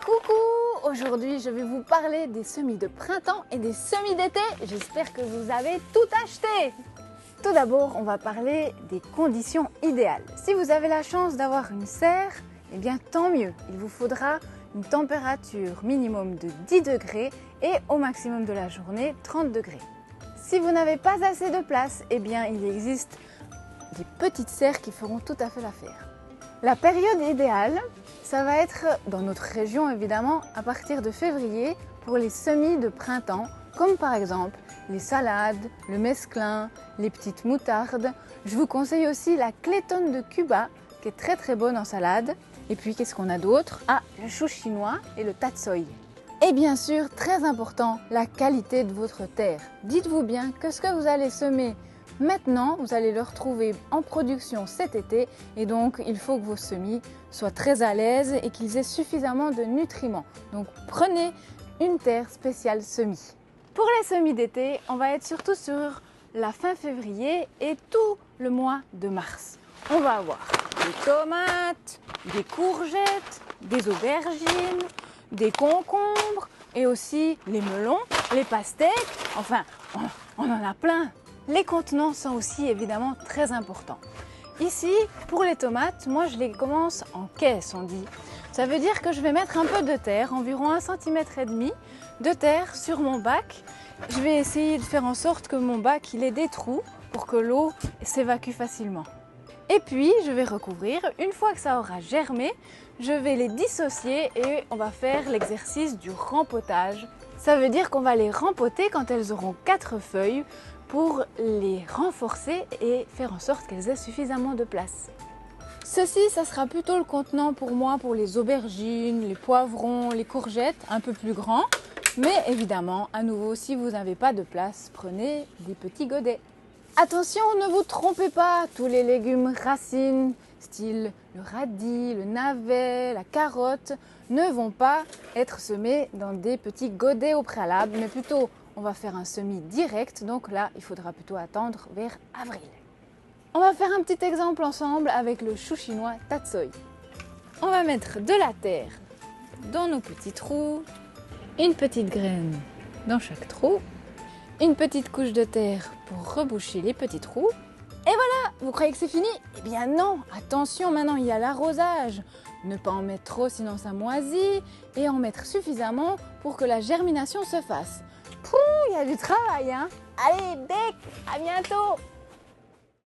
Coucou! Aujourd'hui, je vais vous parler des semis de printemps et des semis d'été. J'espère que vous avez tout acheté! Tout d'abord, on va parler des conditions idéales. Si vous avez la chance d'avoir une serre, eh bien tant mieux. Il vous faudra une température minimum de 10 degrés et au maximum de la journée 30 degrés. Si vous n'avez pas assez de place, eh bien il existe des petites serres qui feront tout à fait l'affaire. La période idéale, ça va être dans notre région évidemment à partir de février pour les semis de printemps, comme par exemple les salades, le mesclun, les petites moutardes. Je vous conseille aussi la clétone de Cuba qui est très bonne en salade. Et puis qu'est-ce qu'on a d'autre? Ah, le chou chinois et le tatsoi. Et bien sûr, très important, la qualité de votre terre. Dites-vous bien que ce que vous allez semer maintenant, vous allez le retrouver en production cet été et donc il faut que vos semis soient très à l'aise et qu'ils aient suffisamment de nutriments. Donc prenez une terre spéciale semis. Pour les semis d'été, on va être surtout sur la fin février et tout le mois de mars. On va avoir des tomates, des courgettes, des aubergines, des concombres et aussi les melons, les pastèques, enfin on en a plein. Les contenants sont aussi évidemment très importants. Ici, pour les tomates, moi je les commence en caisse, on dit. Ça veut dire que je vais mettre un peu de terre, environ 1,5 cm de terre sur mon bac. Je vais essayer de faire en sorte que mon bac il ait des trous pour que l'eau s'évacue facilement. Et puis, je vais recouvrir. Une fois que ça aura germé, je vais les dissocier et on va faire l'exercice du rempotage. Ça veut dire qu'on va les rempoter quand elles auront 4 feuilles pour les renforcer et faire en sorte qu'elles aient suffisamment de place. Ceci, ça sera plutôt le contenant pour moi pour les aubergines, les poivrons, les courgettes, un peu plus grands. Mais évidemment, à nouveau, si vous n'avez pas de place, prenez des petits godets. Attention, ne vous trompez pas, tous les légumes racines, style le radis, le navet, la carotte, ne vont pas être semés dans des petits godets au préalable, mais plutôt on va faire un semis direct, donc là il faudra plutôt attendre vers avril. On va faire un petit exemple ensemble avec le chou chinois tatsoi. On va mettre de la terre dans nos petits trous, une petite graine dans chaque trou, une petite couche de terre pour reboucher les petits trous. Et voilà, vous croyez que c'est fini? Eh bien non, attention, maintenant il y a l'arrosage. Ne pas en mettre trop sinon ça moisit et en mettre suffisamment pour que la germination se fasse. Pouh, il y a du travail hein. Allez, bec, à bientôt.